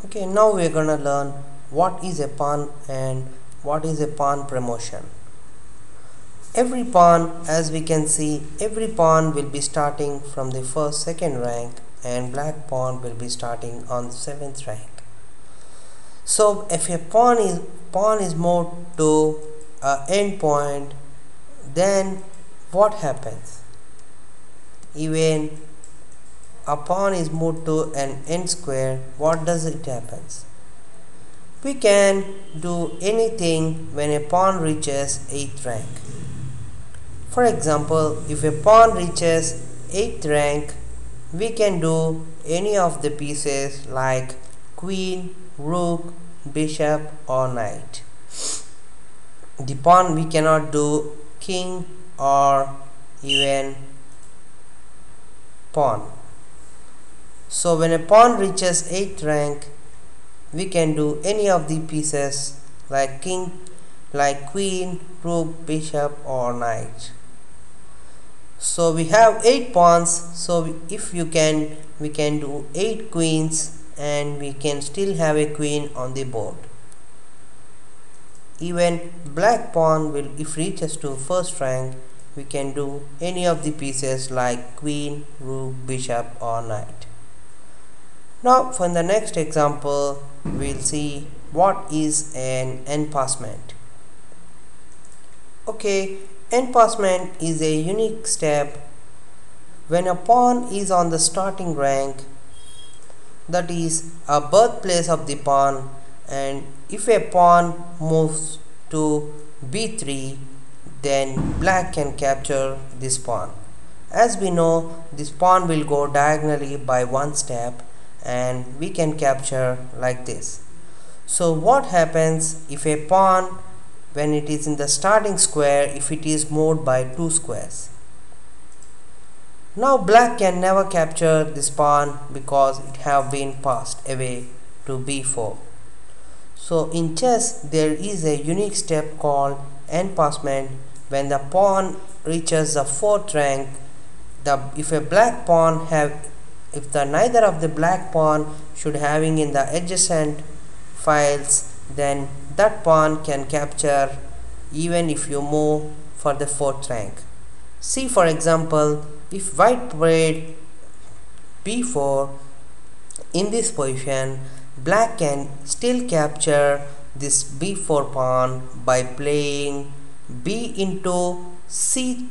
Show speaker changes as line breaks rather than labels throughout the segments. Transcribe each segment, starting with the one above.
Okay, now we're gonna learn what is a pawn and what is a pawn promotion. Every pawn, as we can see, every pawn will be starting from the first second rank and black pawn will be starting on the 7th rank. So if a pawn is moved to a end point, then what happens? Even a pawn is moved to an end square, what does it happens? We can do anything when a pawn reaches 8th rank. For example, if a pawn reaches 8th rank, we can do any of the pieces like queen, rook, bishop or knight. The pawn we cannot do king or even pawn. So when a pawn reaches 8th rank, we can do any of the pieces like king, like queen, rook, bishop or knight. So we have 8 pawns, so if you can, we can do 8 queens and we can still have a queen on the board. Even black pawn will, if reaches to first rank, we can do any of the pieces like queen, rook, bishop or knight. Now for the next example, we'll see what is an enpassment. Okay, enpassment is a unique step when a pawn is on the starting rank, that is a birthplace of the pawn, and if a pawn moves to b3, then black can capture this pawn. As we know, this pawn will go diagonally by one step and we can capture like this. So what happens if a pawn, when it is in the starting square, if it is moved by 2 squares? Now black can never capture this pawn because it have been passed away to b4. So in chess there is a unique step called enpassment. When the pawn reaches the 4th rank, if a black pawn if the neither of the black pawn should having in the adjacent files, then that pawn can capture even if you move for the 4th rank. See, for example, if white played b4 in this position, black can still capture this b4 pawn by playing b into c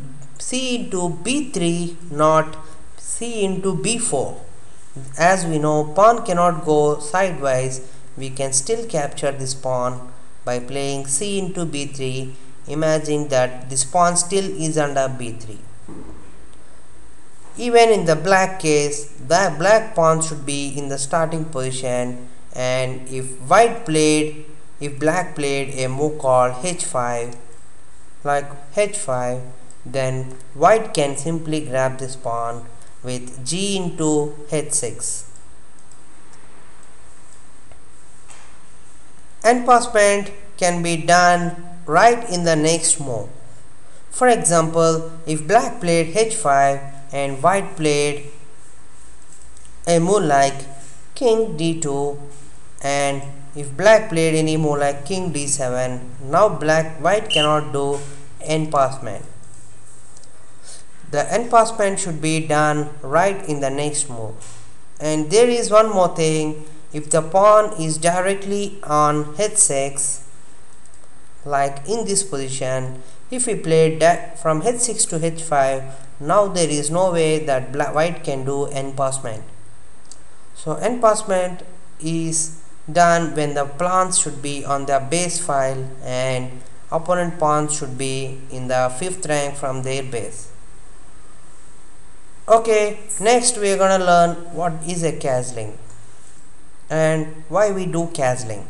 into b3, not c into b4. As we know, pawn cannot go sidewise. We can still capture this pawn by playing c into b3. Imagine that this pawn still is under b3. Even in the black case, the black pawn should be in the starting position, and if black played a move called h5, like h5, then white can simply grab this pawn with g into h6. Enpassment can be done right in the next move. For example, if black played h5 and white played a move like king d2, and if black played any move like king d7, now white cannot do enpassment. The enpassment should be done right in the next move. And there is one more thing, if the pawn is directly on h6, like in this position, if we played that from h6 to h5, now there is no way that white can do enpassment. So enpassment is done when the pawns should be on the base file and opponent pawns should be in the 5th rank from their base. Okay, next we are gonna learn what is a castling and why we do castling.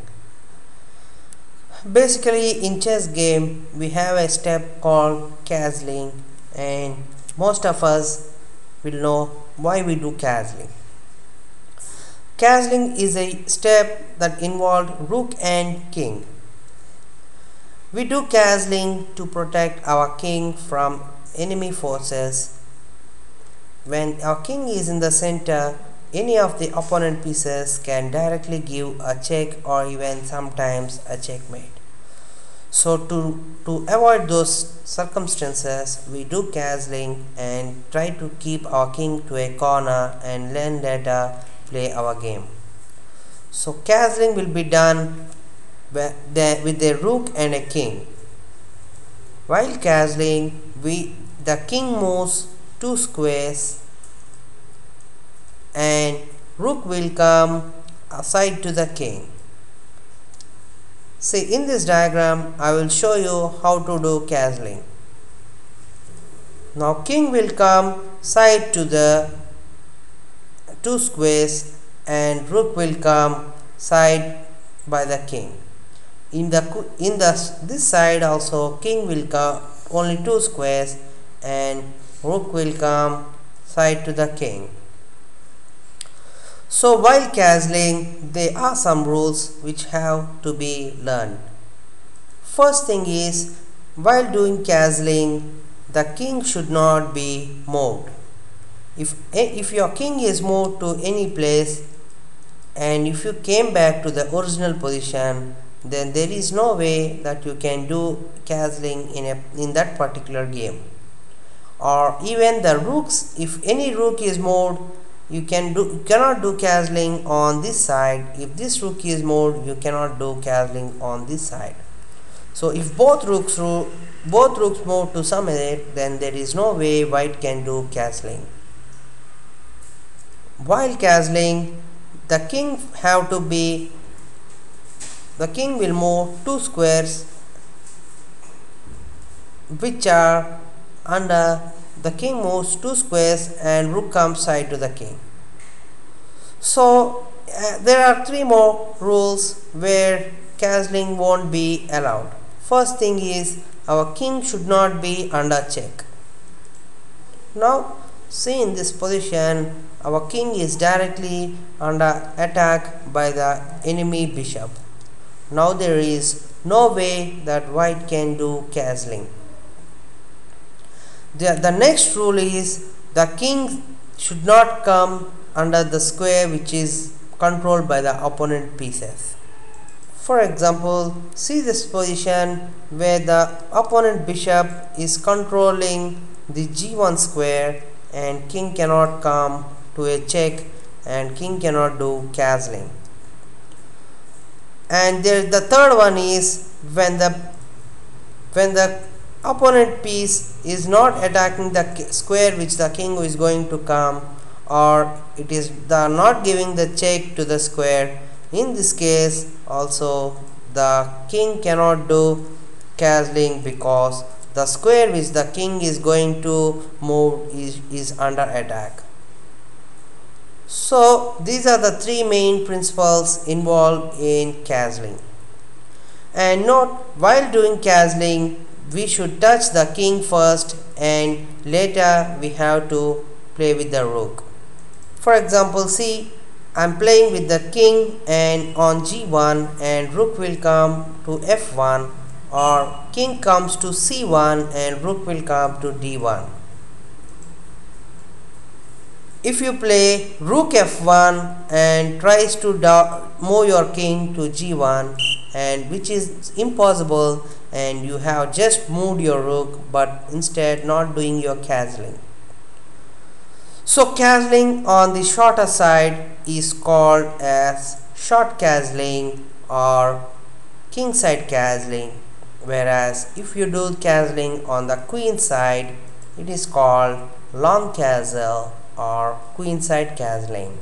Basically, in chess game we have a step called castling, and most of us will know why we do castling. Castling is a step that involves rook and king. We do castling to protect our king from enemy forces. When our king is in the center, any of the opponent pieces can directly give a check or even sometimes a checkmate. So to avoid those circumstances, we do castling and try to keep our king to a corner and then later play our game. So castling will be done with a rook and a king. While castling, the king moves 2 squares and rook will come aside to the king. See, in this diagram I will show you how to do castling. Now king will come side to the 2 squares and rook will come side by the king. In this side also king will come only 2 squares and rook will come side to the king. So while castling, there are some rules which have to be learned. First thing is, while doing castling, the king should not be moved. If your king is moved to any place and if you came back to the original position, then there is no way that you can do castling in that particular game. Or even the rooks, if any rook is moved, you cannot do castling on this side. If this rook is moved, you cannot do castling on this side. So if both rooks move to some edge, then there is no way white can do castling. While castling, the king will move 2 squares which are under. The king moves 2 squares and rook comes side to the king. So there are 3 more rules where castling won't be allowed. First thing is, our king should not be under check. Now see, in this position our king is directly under attack by the enemy bishop. Now there is no way that white can do castling. The next rule is, the king should not come under the square which is controlled by the opponent pieces. For example, see this position where the opponent bishop is controlling the g1 square and king cannot come to a check and king cannot do castling. And the third one is, when the opponent piece is not attacking the square which the king is going to come, or it is not giving the check to the square. In this case also the king cannot do castling because the square which the king is going to move is under attack. So these are the 3 main principles involved in castling. And note, while doing castling, we should touch the king first and later we have to play with the rook. For example, see, I am playing with the king and on g1 and rook will come to f1, or king comes to c1 and rook will come to d1. If you play rook f1 and tries to move your king to g1, and which is impossible, and you have just moved your rook but instead not doing your castling. So castling on the shorter side is called as short castling or king side castling, whereas if you do castling on the queen side, it is called long castle or queen side castling.